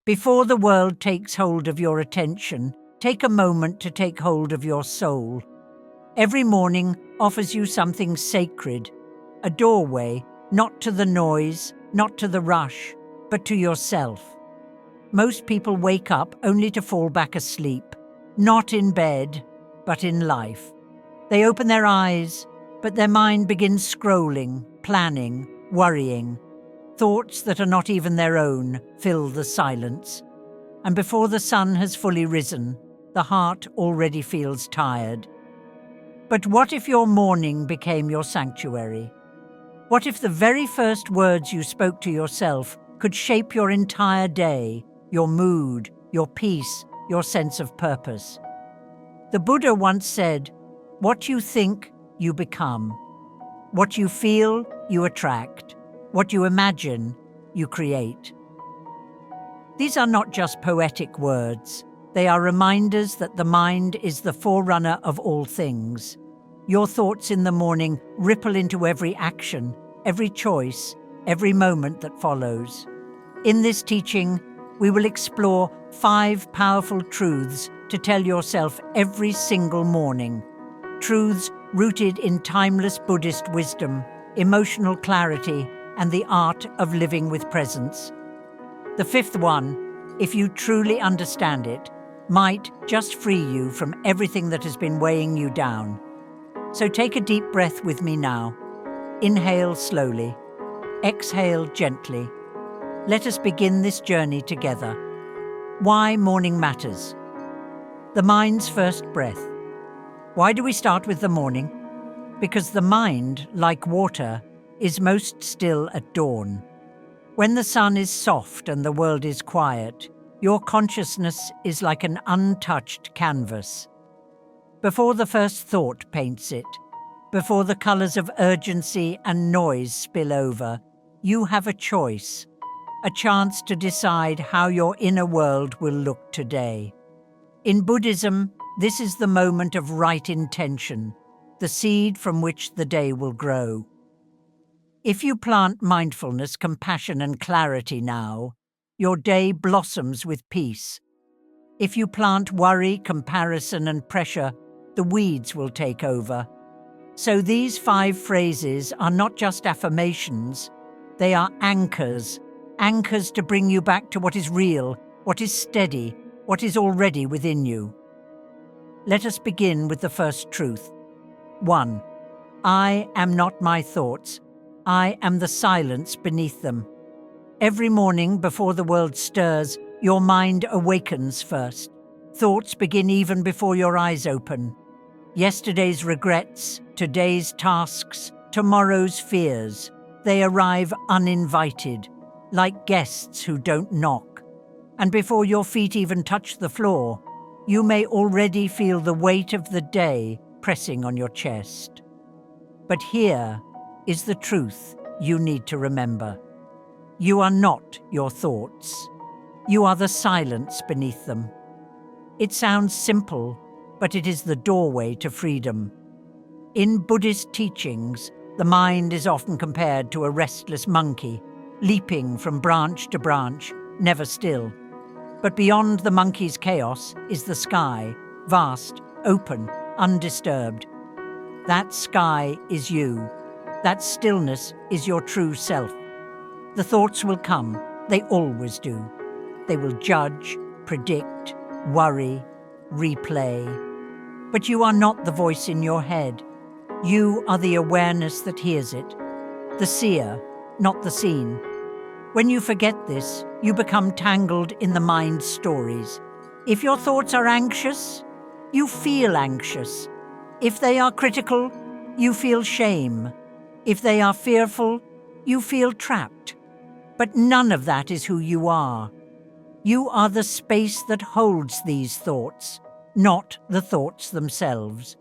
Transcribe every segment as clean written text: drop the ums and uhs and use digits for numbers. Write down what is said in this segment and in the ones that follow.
Before the world takes hold of your attention, take a moment to take hold of your soul. Every morning offers you something sacred, a doorway, not to the noise, not to the rush, but to yourself. Most people wake up only to fall back asleep, not in bed, but in life. They open their eyes, but their mind begins scrolling, planning, worrying. Thoughts that are not even their own fill the silence. And before the sun has fully risen, the heart already feels tired. But what if your morning became your sanctuary? What if the very first words you spoke to yourself could shape your entire day, your mood, your peace, your sense of purpose? The Buddha once said, "What you think, you become. What you feel, you attract. What you imagine, you create." These are not just poetic words. They are reminders that the mind is the forerunner of all things. Your thoughts in the morning ripple into every action, every choice, every moment that follows. In this teaching, we will explore 5 powerful truths to tell yourself every single morning. Truths rooted in timeless Buddhist wisdom, emotional clarity, and the art of living with presence. The 5th one, if you truly understand it, might just free you from everything that has been weighing you down. So take a deep breath with me now. Inhale slowly. Exhale gently. Let us begin this journey together. Why morning matters. The mind's first breath. Why do we start with the morning? Because the mind, like water, is most still at dawn. When the sun is soft and the world is quiet, your consciousness is like an untouched canvas. Before the first thought paints it, before the colors of urgency and noise spill over, you have a choice, a chance to decide how your inner world will look today. In Buddhism, this is the moment of right intention, the seed from which the day will grow. If you plant mindfulness, compassion, and clarity now, your day blossoms with peace. If you plant worry, comparison, and pressure, the weeds will take over. So these 5 phrases are not just affirmations, they are anchors, anchors to bring you back to what is real, what is steady, what is already within you. Let us begin with the first truth. 1. I am not my thoughts. I am the silence beneath them. Every morning before the world stirs, your mind awakens first. Thoughts begin even before your eyes open. Yesterday's regrets, today's tasks, tomorrow's fears, they arrive uninvited, like guests who don't knock. And before your feet even touch the floor, you may already feel the weight of the day pressing on your chest. But here is the truth you need to remember. You are not your thoughts. You are the silence beneath them. It sounds simple, but it is the doorway to freedom. In Buddhist teachings, the mind is often compared to a restless monkey, leaping from branch to branch, never still. But beyond the monkey's chaos is the sky, vast, open, undisturbed. That sky is you. That stillness is your true self. The thoughts will come, they always do. They will judge, predict, worry, replay. But you are not the voice in your head. You are the awareness that hears it, the seer, not the seen. When you forget this, you become tangled in the mind's stories. If your thoughts are anxious, you feel anxious. If they are critical, you feel shame. If they are fearful, you feel trapped. But none of that is who you are. You are the space that holds these thoughts, not the thoughts themselves.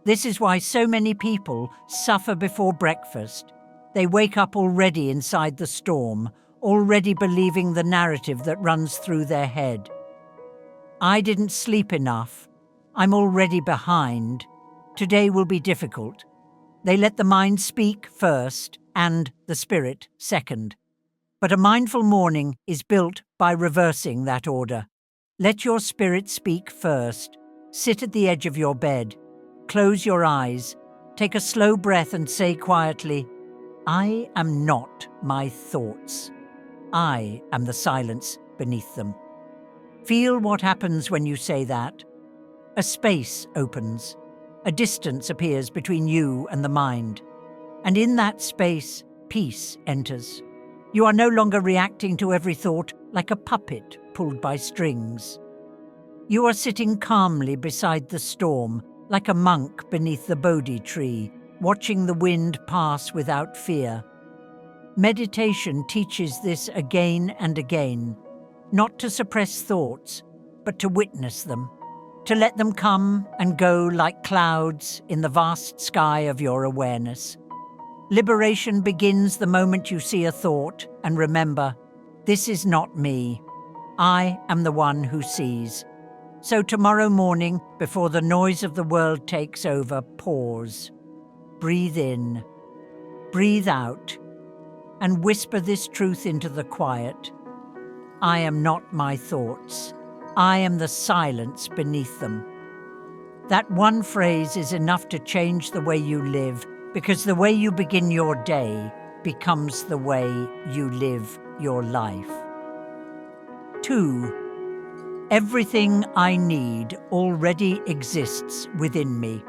This is why so many people suffer before breakfast. They wake up already inside the storm, already believing the narrative that runs through their head. I didn't sleep enough. I'm already behind. Today will be difficult. They let the mind speak first and the spirit second. But a mindful morning is built by reversing that order. Let your spirit speak first. Sit at the edge of your bed. Close your eyes. Take a slow breath and say quietly, I am not my thoughts. I am the silence beneath them. Feel what happens when you say that. A space opens. A distance appears between you and the mind. And in that space, peace enters. You are no longer reacting to every thought like a puppet pulled by strings. You are sitting calmly beside the storm, like a monk beneath the Bodhi tree, watching the wind pass without fear. Meditation teaches this again and again, not to suppress thoughts, but to witness them, to let them come and go like clouds in the vast sky of your awareness. Liberation begins the moment you see a thought and remember, this is not me. I am the one who sees. So tomorrow morning, before the noise of the world takes over, pause. Breathe in, breathe out, and whisper this truth into the quiet. I am not my thoughts. I am the silence beneath them. That one phrase is enough to change the way you live, because the way you begin your day becomes the way you live your life. 2. Everything I need already exists within me.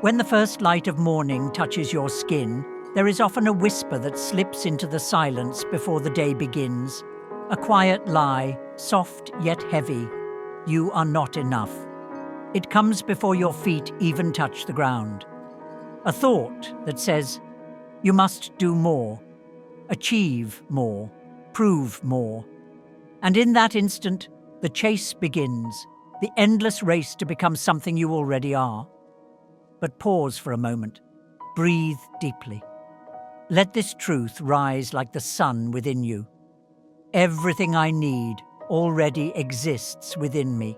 When the first light of morning touches your skin, there is often a whisper that slips into the silence before the day begins. A quiet lie, soft yet heavy. You are not enough. It comes before your feet even touch the ground. A thought that says, you must do more, achieve more, prove more. And in that instant, the chase begins, the endless race to become something you already are. But pause for a moment. Breathe deeply. Let this truth rise like the sun within you. Everything I need already exists within me.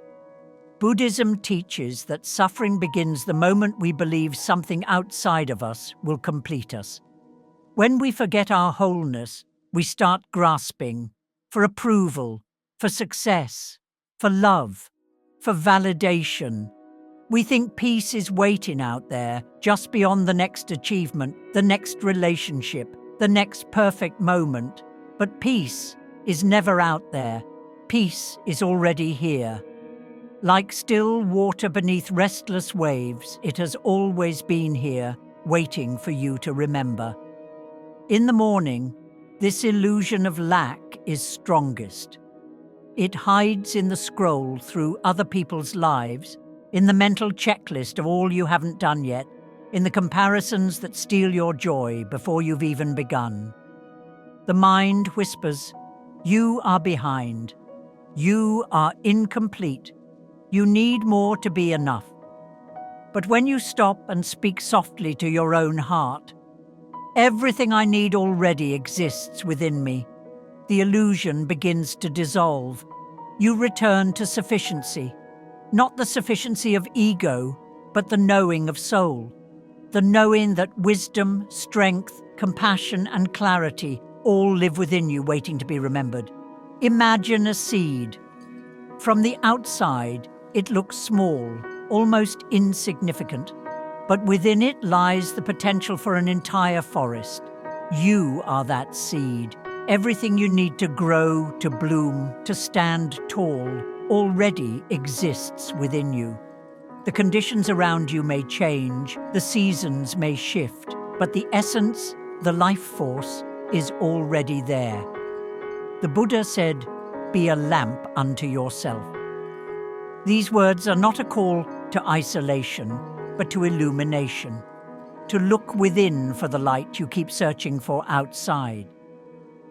Buddhism teaches that suffering begins the moment we believe something outside of us will complete us. When we forget our wholeness, we start grasping for approval, for success, for love, for validation. We think peace is waiting out there, just beyond the next achievement, the next relationship, the next perfect moment. But peace is never out there. Peace is already here. Like still water beneath restless waves, it has always been here, waiting for you to remember. In the morning, this illusion of lack is strongest. It hides in the scroll through other people's lives, in the mental checklist of all you haven't done yet, in the comparisons that steal your joy before you've even begun. The mind whispers, you are behind. You are incomplete. You need more to be enough. But when you stop and speak softly to your own heart, everything I need already exists within me. The illusion begins to dissolve. You return to sufficiency, not the sufficiency of ego, but the knowing of soul, the knowing that wisdom, strength, compassion, and clarity all live within you waiting to be remembered. Imagine a seed. From the outside, it looks small, almost insignificant, but within it lies the potential for an entire forest. You are that seed. Everything you need to grow, to bloom, to stand tall, already exists within you. The conditions around you may change, the seasons may shift, but the essence, the life force, is already there. The Buddha said, "Be a lamp unto yourself." These words are not a call to isolation, but to illumination, to look within for the light you keep searching for outside.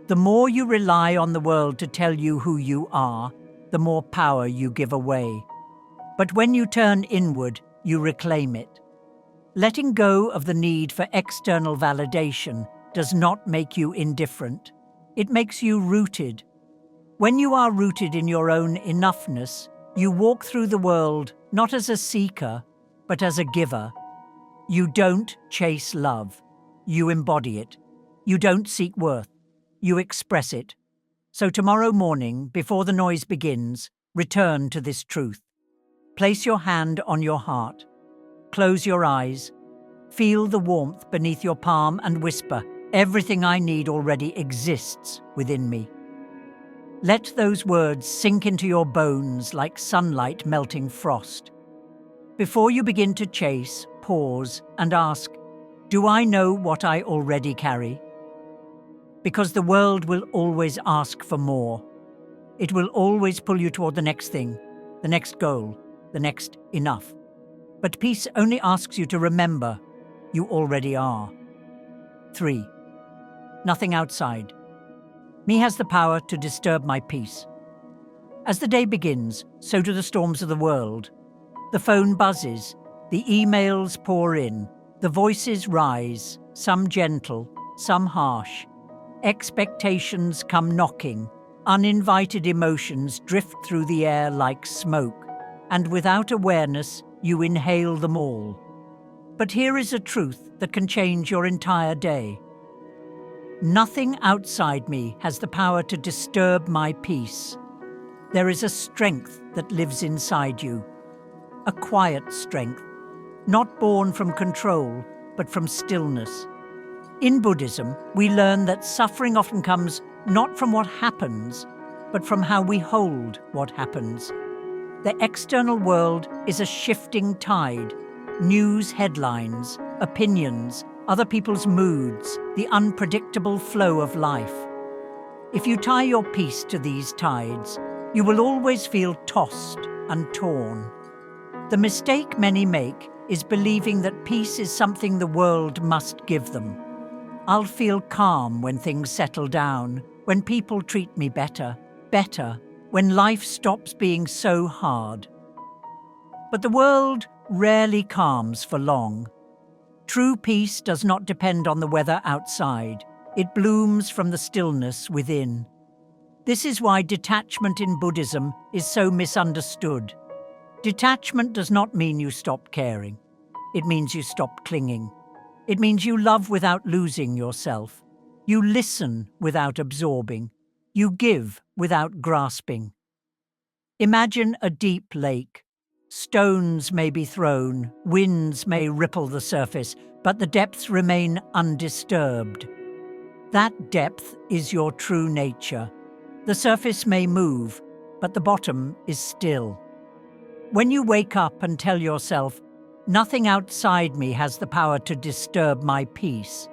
The more you rely on the world to tell you who you are, the more power you give away. But when you turn inward, you reclaim it. Letting go of the need for external validation does not make you indifferent. It makes you rooted. When you are rooted in your own enoughness, you walk through the world not as a seeker, but as a giver. You don't chase love. You embody it. You don't seek worth. You express it. So tomorrow morning, before the noise begins, return to this truth. Place your hand on your heart. Close your eyes. Feel the warmth beneath your palm and whisper, "Everything I need already exists within me." Let those words sink into your bones like sunlight melting frost. Before you begin to chase, pause and ask, "Do I know what I already carry?" Because the world will always ask for more. It will always pull you toward the next thing, the next goal, the next enough. But peace only asks you to remember you already are. 3. Nothing outside. Me has the power to disturb my peace. As the day begins, so do the storms of the world. The phone buzzes, the emails pour in, the voices rise, some gentle, some harsh. Expectations come knocking, uninvited emotions drift through the air like smoke, and without awareness, you inhale them all. But here is a truth that can change your entire day. Nothing outside me has the power to disturb my peace. There is a strength that lives inside you, a quiet strength, not born from control, but from stillness. In Buddhism, we learn that suffering often comes not from what happens, but from how we hold what happens. The external world is a shifting tide, news headlines, opinions, other people's moods, the unpredictable flow of life. If you tie your peace to these tides, you will always feel tossed and torn. The mistake many make is believing that peace is something the world must give them. I'll feel calm when things settle down, when people treat me better, when life stops being so hard. But the world rarely calms for long. True peace does not depend on the weather outside. It blooms from the stillness within. This is why detachment in Buddhism is so misunderstood. Detachment does not mean you stop caring. It means you stop clinging. It means you love without losing yourself. You listen without absorbing. You give without grasping. Imagine a deep lake. Stones may be thrown, winds may ripple the surface, but the depths remain undisturbed. That depth is your true nature. The surface may move, but the bottom is still. When you wake up and tell yourself, "Nothing outside me has the power to disturb my peace,"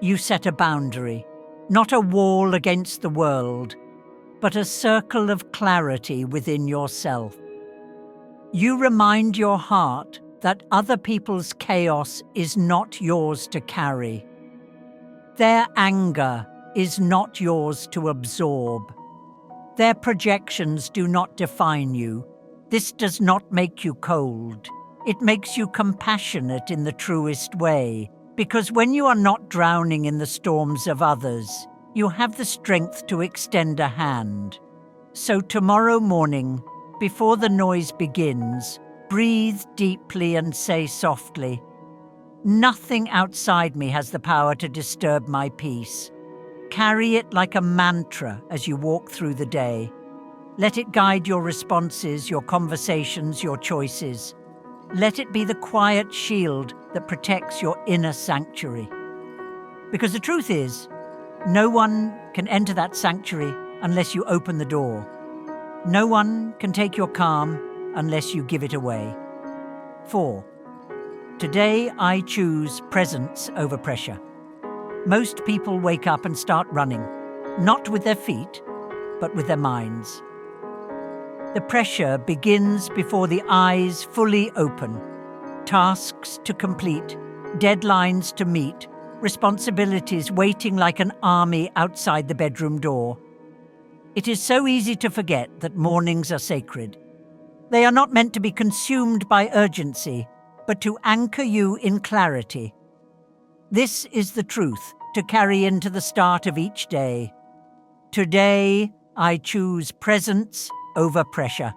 you set a boundary, not a wall against the world, but a circle of clarity within yourself. You remind your heart that other people's chaos is not yours to carry. Their anger is not yours to absorb. Their projections do not define you. This does not make you cold. It makes you compassionate in the truest way, because when you are not drowning in the storms of others, you have the strength to extend a hand. So tomorrow morning, before the noise begins, breathe deeply and say softly, "Nothing outside me has the power to disturb my peace." Carry it like a mantra as you walk through the day. Let it guide your responses, your conversations, your choices. Let it be the quiet shield that protects your inner sanctuary. Because the truth is, no one can enter that sanctuary unless you open the door. No one can take your calm unless you give it away. 4. Today I choose presence over pressure. Most people wake up and start running, not with their feet, but with their minds. The pressure begins before the eyes fully open. Tasks to complete, deadlines to meet, responsibilities waiting like an army outside the bedroom door. It is so easy to forget that mornings are sacred. They are not meant to be consumed by urgency, but to anchor you in clarity. This is the truth to carry into the start of each day. Today, I choose presence over pressure.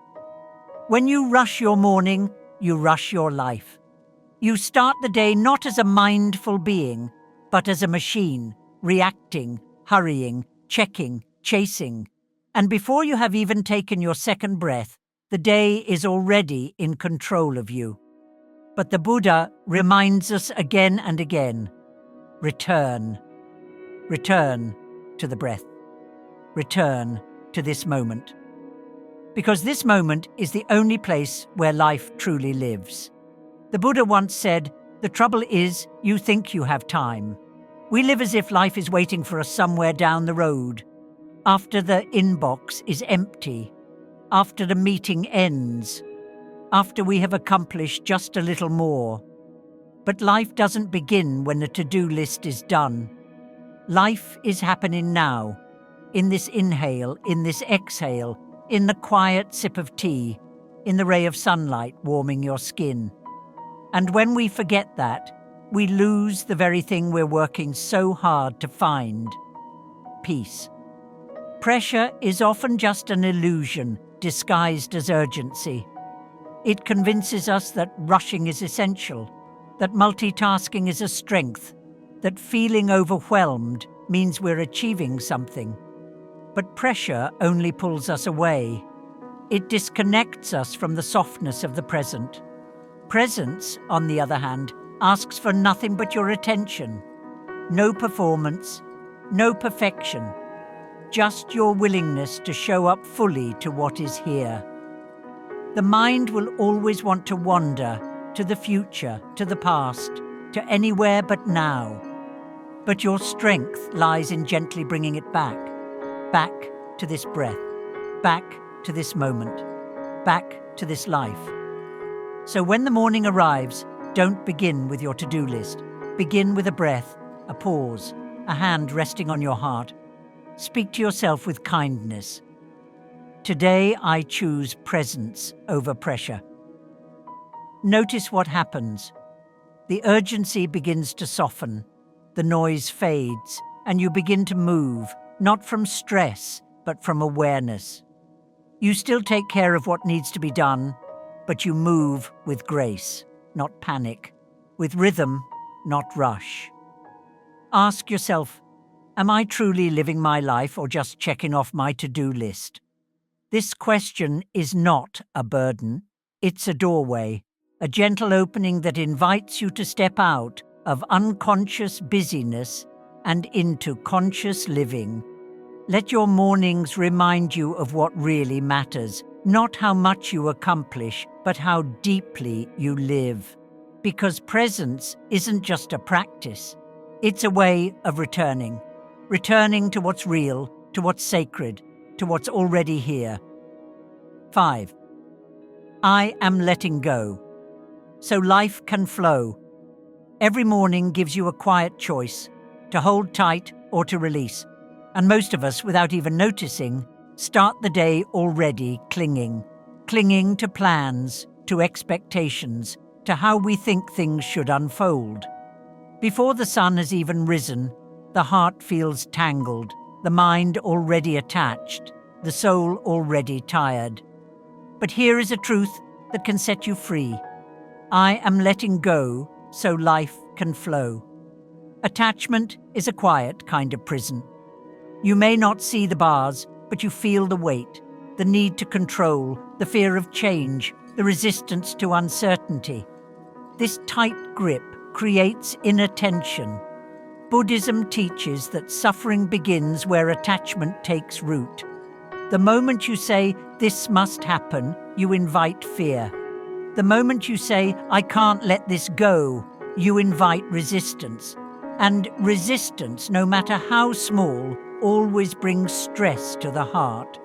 When you rush your morning, you rush your life. You start the day not as a mindful being, but as a machine, reacting, hurrying, checking, chasing. And before you have even taken your second breath, the day is already in control of you. But the Buddha reminds us again and again, return. Return to the breath. Return to this moment. Because this moment is the only place where life truly lives. The Buddha once said, "The trouble is, you think you have time." We live as if life is waiting for us somewhere down the road, after the inbox is empty, after the meeting ends, after we have accomplished just a little more. But life doesn't begin when the to-do list is done. Life is happening now, in this inhale, in this exhale, in the quiet sip of tea, in the ray of sunlight warming your skin. And when we forget that, we lose the very thing we're working so hard to find: peace. Pressure is often just an illusion disguised as urgency. It convinces us that rushing is essential, that multitasking is a strength, that feeling overwhelmed means we're achieving something. But pressure only pulls us away. It disconnects us from the softness of the present. Presence, on the other hand, asks for nothing but your attention. No performance, no perfection, just your willingness to show up fully to what is here. The mind will always want to wander to the future, to the past, to anywhere but now. But your strength lies in gently bringing it back to this breath, back to this moment, back to this life. So when the morning arrives, don't begin with your to-do list. Begin with a breath, a pause, a hand resting on your heart. Speak to yourself with kindness. Today I choose presence over pressure. Notice what happens. The urgency begins to soften, the noise fades, and you begin to move, not from stress, but from awareness. You still take care of what needs to be done, but you move with grace, not panic, with rhythm, not rush. Ask yourself, am I truly living my life or just checking off my to-do list? This question is not a burden, it's a doorway, a gentle opening that invites you to step out of unconscious busyness and into conscious living. Let your mornings remind you of what really matters, not how much you accomplish, but how deeply you live. Because presence isn't just a practice, it's a way of returning to what's real, to what's sacred, to what's already here. 5. I am letting go, so life can flow. Every morning gives you a quiet choice, to hold tight or to release. And most of us, without even noticing, start the day already clinging to plans, to expectations, to how we think things should unfold. Before the sun has even risen, the heart feels tangled, the mind already attached, the soul already tired. But here is a truth that can set you free. I am letting go so life can flow. Attachment is a quiet kind of prison. You may not see the bars, but you feel the weight, the need to control, the fear of change, the resistance to uncertainty. This tight grip creates inattention. Buddhism teaches that suffering begins where attachment takes root. The moment you say, "This must happen," you invite fear. The moment you say, "I can't let this go," you invite resistance. And resistance, no matter how small, always brings stress to the heart.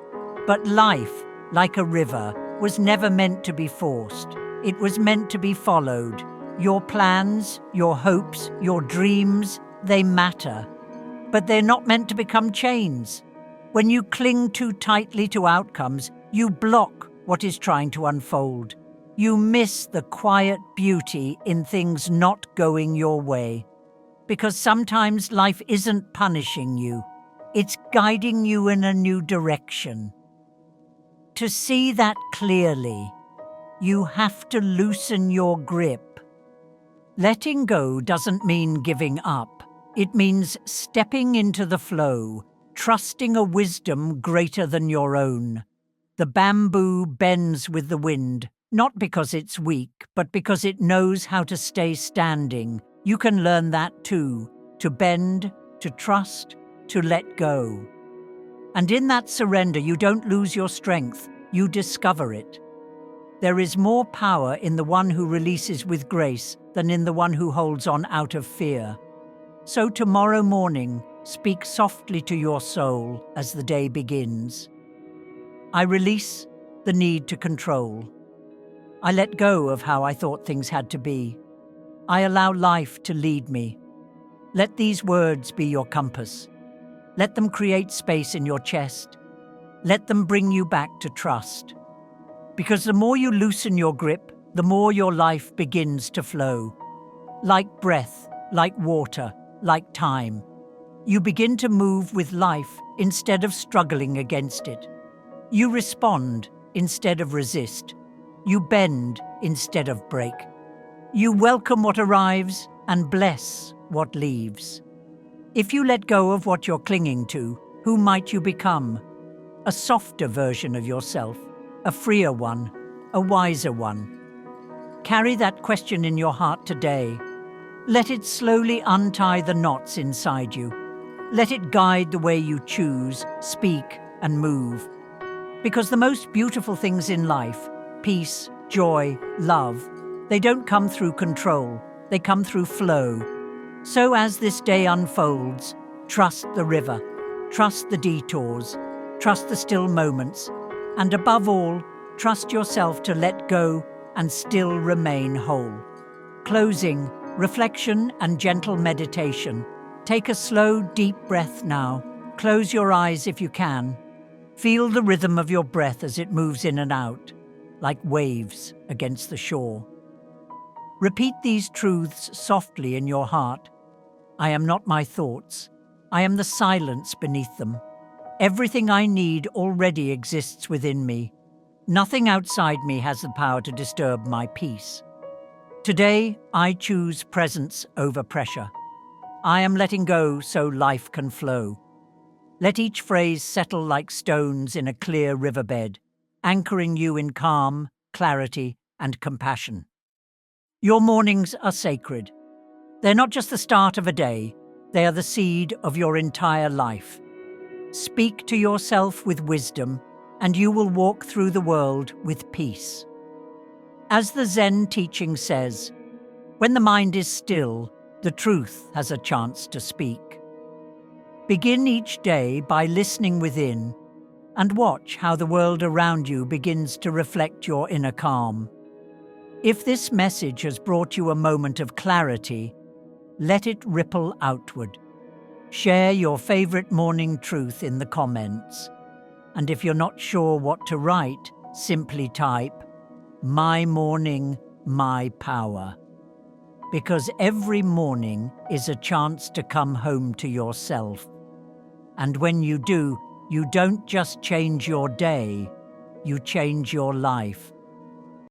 But life, like a river, was never meant to be forced. It was meant to be followed. Your plans, your hopes, your dreams, they matter. But they're not meant to become chains. When you cling too tightly to outcomes, you block what is trying to unfold. You miss the quiet beauty in things not going your way. Because sometimes life isn't punishing you. It's guiding you in a new direction. To see that clearly, you have to loosen your grip. Letting go doesn't mean giving up. It means stepping into the flow, trusting a wisdom greater than your own. The bamboo bends with the wind, not because it's weak, but because it knows how to stay standing. You can learn that too, to bend, to trust, to let go. And in that surrender, you don't lose your strength, you discover it. There is more power in the one who releases with grace than in the one who holds on out of fear. So tomorrow morning, speak softly to your soul as the day begins. I release the need to control. I let go of how I thought things had to be. I allow life to lead me. Let these words be your compass. Let them create space in your chest. Let them bring you back to trust. Because the more you loosen your grip, the more your life begins to flow. Like breath, like water, like time. You begin to move with life instead of struggling against it. You respond instead of resist. You bend instead of break. You welcome what arrives and bless what leaves. If you let go of what you're clinging to, who might you become? A softer version of yourself, a freer one, a wiser one. Carry that question in your heart today. Let it slowly untie the knots inside you. Let it guide the way you choose, speak, and move. Because the most beautiful things in life, peace, joy, love, they don't come through control, they come through flow. So as this day unfolds, trust the river, trust the detours, trust the still moments, and above all, trust yourself to let go and still remain whole. Closing, reflection and gentle meditation. Take a slow, deep breath now. Close your eyes if you can. Feel the rhythm of your breath as it moves in and out, like waves against the shore. Repeat these truths softly in your heart. I am not my thoughts. I am the silence beneath them. Everything I need already exists within me. Nothing outside me has the power to disturb my peace. Today, I choose presence over pressure. I am letting go so life can flow. Let each phrase settle like stones in a clear riverbed, anchoring you in calm, clarity, and compassion. Your mornings are sacred. They're not just the start of a day, they are the seed of your entire life. Speak to yourself with wisdom, and you will walk through the world with peace. As the Zen teaching says, when the mind is still, the truth has a chance to speak. Begin each day by listening within, and watch how the world around you begins to reflect your inner calm. If this message has brought you a moment of clarity, let it ripple outward. Share your favorite morning truth in the comments. And if you're not sure what to write, simply type, "My morning, my power." Because every morning is a chance to come home to yourself. And when you do, you don't just change your day, you change your life.